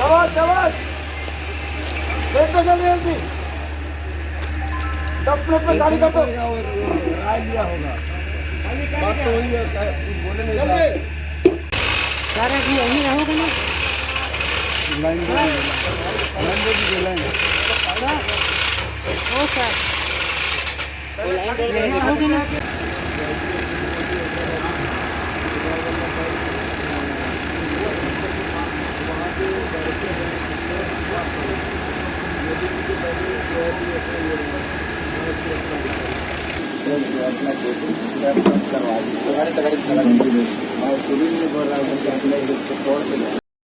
शाबाश शाबाश, देख दो जल्दी जल्दी, 10 मिनट में गाड़ी कर दो। राय लिया होगा, बात तो वही है, बोले नहीं जल्दी सारा भी यहीं रहोगे ना? लाइन दे लाइन ओ सर यहीं रहोगे ना? करवा दी, शुरू में बोल रहा हूँ